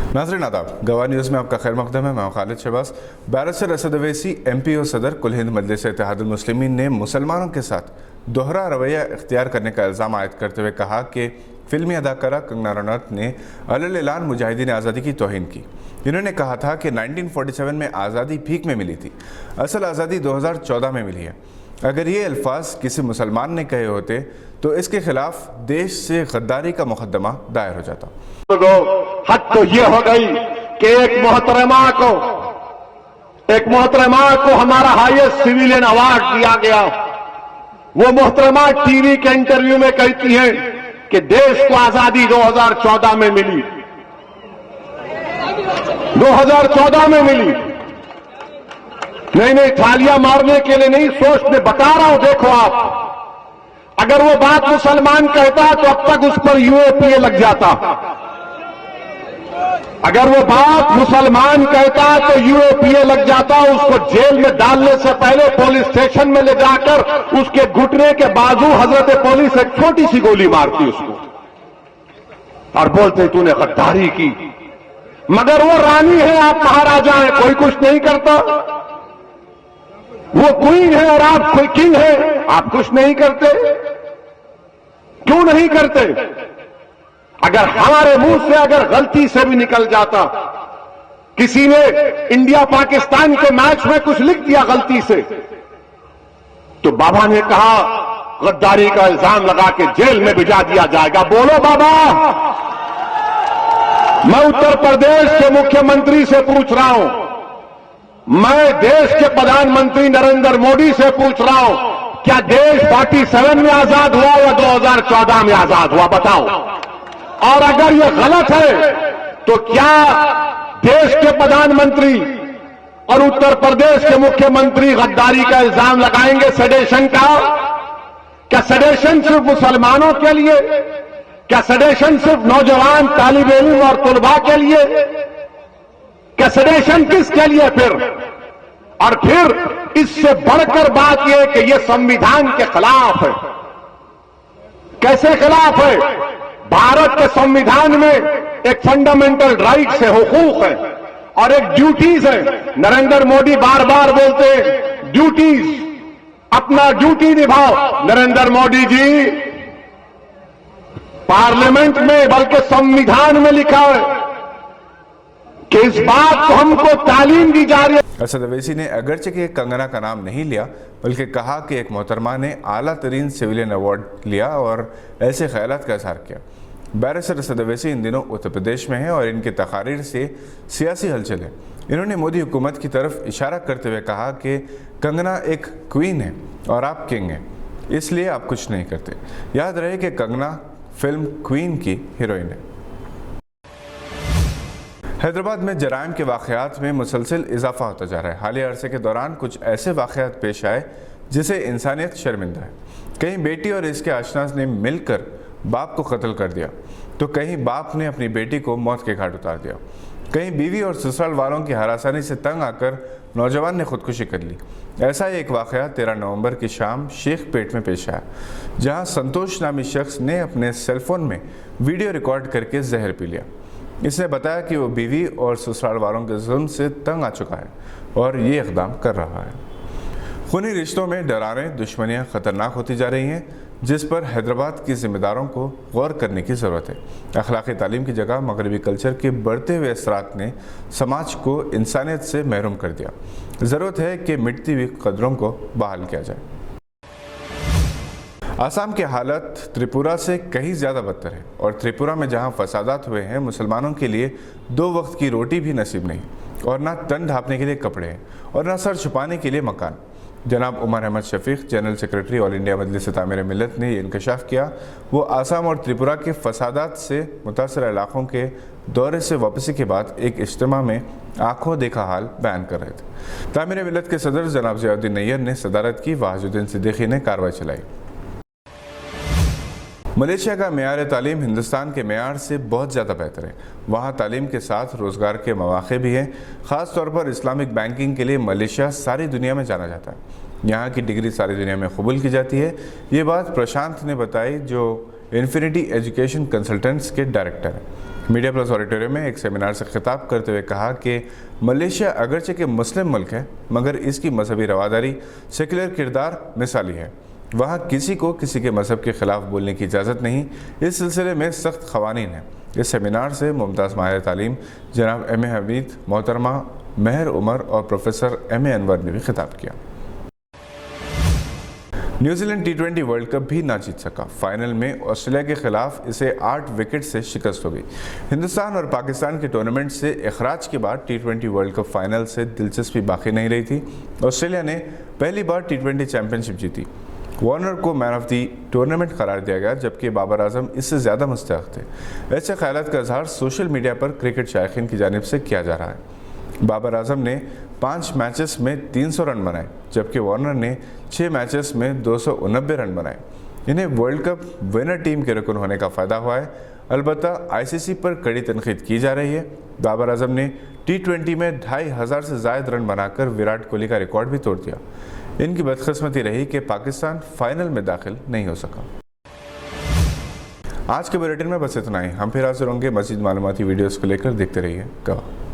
नाज़रीन आदाब, गवाह न्यूज़ में आपका खैर मकदम है। मैं खालिद शहबाज। बैरिस्टर असद अवैसी MP और सदर कुल हिंद मजलिस इत्तेहादुल मुस्लिमीन ने मुसलमानों के साथ दोहरा रवैया इख्तियार करने का इल्ज़ाम आयद करते हुए कहा कि फिल्मी अदाकारा कंगना रनौत ने अलल-ऐलान मुजाहिदीन आज़ादी की तौहीन की। इन्होंने कहा था कि 1947 में आज़ादी भीख में मिली थी, असल आज़ादी 2014 में मिली है। अगर ये अल्फाज किसी मुसलमान ने कहे होते तो इसके खिलाफ देश से गद्दारी का मुकदमा दायर हो जाता। हद तो ये हो गई कि एक मोहतरमा को हमारा हाईएस्ट सिविलियन अवार्ड दिया गया। वो मोहतरमा टीवी के इंटरव्यू में कहती हैं कि देश को आजादी 2014 में मिली, 2014 में मिली। नहीं, थालियां मारने के लिए नहीं, सोचने बता रहा हूं। देखो आप, अगर वो बात मुसलमान कहता तो अब तक उस पर UAPA लग जाता। अगर वो बात मुसलमान कहता तो UAPA लग जाता। उसको जेल में डालने से पहले पुलिस स्टेशन में ले जाकर उसके घुटने के बाजू हजरत पुलिस एक छोटी सी गोली मारती उसको और बोलते तूने गद्दारी की। मगर वो रानी है, आप महाराजा हैं, कोई कुछ नहीं करता। वो क्वीन है और आप कोई किंग है, आप कुछ नहीं करते। क्यों नहीं करते? अगर हमारे मुंह से अगर गलती से भी निकल जाता, किसी ने इंडिया पाकिस्तान के मैच में कुछ लिख दिया गलती से, तो बाबा ने कहा गद्दारी का इल्जाम लगा के जेल में भिजा दिया जाएगा। बोलो बाबा। मैं उत्तर प्रदेश के मुख्यमंत्री से पूछ रहा हूं, मैं देश के प्रधानमंत्री नरेंद्र मोदी से पूछ रहा हूं, क्या देश 47 में आजाद हुआ या 2014 में आजाद हुआ? बताओ। और अगर यह गलत है तो क्या देश के प्रधानमंत्री और उत्तर प्रदेश के मुख्यमंत्री गद्दारी का इल्जाम लगाएंगे सेडेशन का? क्या सेडेशन सिर्फ मुसलमानों के लिए? क्या सेडेशन सिर्फ नौजवान तालिब इल्म और तुलबा के लिए? क्या सेडेशन किसके लिए फिर? और फिर इससे बढ़कर बात यह कि यह संविधान के खिलाफ है। कैसे खिलाफ है? भारत के संविधान में एक फंडामेंटल राइट्स है, हुकूक है, और एक ड्यूटीज है। नरेंद्र मोदी बार बार बोलते हैं ड्यूटीज, अपना ड्यूटी निभाओ। नरेंद्र मोदी जी, पार्लियामेंट में बल्कि संविधान में लिखा है कि इस बात को हमको तालीम दी जा रही है। असद अवैसी ने अगरचे के कंगना का नाम नहीं लिया, बल्कि कहा कि एक मोहतरमा ने आला तरीन सिविलियन अवार्ड लिया और ऐसे ख्यालात का इज़हार किया। बैरिस्टर असद अवैसी इन दिनों उत्तर प्रदेश में हैं और इनकी तकारीर से सियासी हलचल है। इन्होंने मोदी हुकूमत की तरफ इशारा करते हुए कहा कि कंगना एक क्वीन है और आप किंग हैं, इसलिए आप कुछ नहीं करते। याद रहे कि कंगना फिल्म क्वीन की हीरोइन है। हैदराबाद में जराइम के वाक़यात में मुसलसल इजाफा होता जा रहा है। हालिया अरसे के दौरान कुछ ऐसे वाक़यात पेश आए जिसे इंसानियत शर्मिंदा है। कहीं बेटी और इसके आशनास ने मिलकर बाप को कत्ल कर दिया, तो कहीं बाप ने अपनी बेटी को मौत के घाट उतार दिया। कहीं बीवी और ससुराल वालों की हरासानी से तंग आकर नौजवान ने खुदकुशी कर ली। ऐसा ही एक वाक़या 13 नवंबर की शाम शेख पेट में पेश आया, जहां संतोष नामी शख्स ने अपने सेलफोन में वीडियो रिकॉर्ड करके जहर पी लिया। इसने बताया कि वो बीवी और ससुराल वालों के जुल्म से तंग आ चुका है और ये इक़दाम कर रहा है। खूनी रिश्तों में दरारें, दुश्मनियाँ ख़तरनाक होती जा रही हैं, जिस पर हैदराबाद के ज़िम्मेदारों को गौर करने की ज़रूरत है। अखलाक़ी तालीम की जगह मगरबी कल्चर के बढ़ते हुए असरात ने समाज को इंसानियत से महरूम कर दिया। ज़रूरत है कि मिटती हुई कदरों को बहाल किया जाए। आसाम की हालत त्रिपुरा से कहीं ज़्यादा बदतर है और त्रिपुरा में जहां फसादात हुए हैं, मुसलमानों के लिए 2 वक्त की रोटी भी नसीब नहीं, और ना तन ढांपने के लिए कपड़े हैं और ना सर छुपाने के लिए मकान। जनाब Umar Ahmad Shafiq, general secretary all India Majlis Tameer Millat ने यह इंकशाफ किया। वो आसाम और त्रिपुरा के फसादात से मुतासर इलाकों के दौरे से वापसी के बाद एक इज्तिमा में आंखों देखा हाल बयान कर रहे थे। तामीर मिल्लत के सदर जनाब ज़ियाउद्दीन नैयर ने सदारत की, वाजुद्दीन सिद्दीकी ने कार्रवाई चलाई। मलेशिया का मेयार तालीम हिंदुस्तान के मेयार से बहुत ज़्यादा बेहतर है। वहाँ तालीम के साथ रोज़गार के मौक़े भी हैं। ख़ास तौर पर इस्लामिक बैंकिंग के लिए मलेशिया सारी दुनिया में जाना जाता है। यहाँ की डिग्री सारी दुनिया में कबूल की जाती है। ये बात प्रशांत ने बताई, जो इन्फिनिटी एजुकेशन कंसल्टेंट्स के डायरेक्टर हैं। मीडिया प्लस ऑडिटोरियम में एक सेमिनार से खिताब करते हुए कहा कि मलेशिया अगरचे के मुस्लिम मुल्क है, मगर इसकी मजहबी रवादारी, सेकुलर किरदार मिसाली है। वहाँ किसी को किसी के मजहब के खिलाफ बोलने की इजाज़त नहीं। इस सिलसिले में सख्त क़वानीन है। इस सेमिनार से मुमताज़ माहिर तालीम जनाब M.A. हमीद, मोहतरमा महर उमर और प्रोफेसर M.A. अनवर ने भी खिताब किया। न्यूजीलैंड T20 वर्ल्ड कप भी ना जीत सका। फाइनल में ऑस्ट्रेलिया के खिलाफ इसे 8 विकेट से शिकस्त हो गई। हिंदुस्तान और पाकिस्तान के टूर्नामेंट से इखराज के बाद T20 वर्ल्ड कप फाइनल से दिलचस्पी बाकी नहीं रही थी। ऑस्ट्रेलिया ने पहली बार T20 चैंपियनशिप जीती। वार्नर को मैन ऑफ द टूर्नामेंट करार दिया गया, जबकि बाबर आजम इससे ज़्यादा मुस्तहक़ थे। ऐसे ख़यालात का इजहार सोशल मीडिया पर क्रिकेट शायकीन की जानिब से किया जा रहा है। बाबर आजम ने 5 मैचेस में 300 रन बनाए, जबकि वार्नर ने 6 मैचेस में 289 रन बनाए। इन्हें वर्ल्ड कप विनर टीम के रुकन होने का फ़ायदा हुआ है। अलबत्ता ICC पर कड़ी तनकीद की जा रही है। बाबर आजम ने T20 में 2500 से ज़ायद रन बनाकर विराट कोहली का रिकॉर्ड भी तोड़ दिया। इनकी बदकिस्मती रही कि पाकिस्तान फाइनल में दाखिल नहीं हो सका। आज के बुलेटिन में बस इतना ही। हम फिर हाजिर होंगे मज़ीद मालूमाती वीडियोस को लेकर। देखते रहिए गवाह।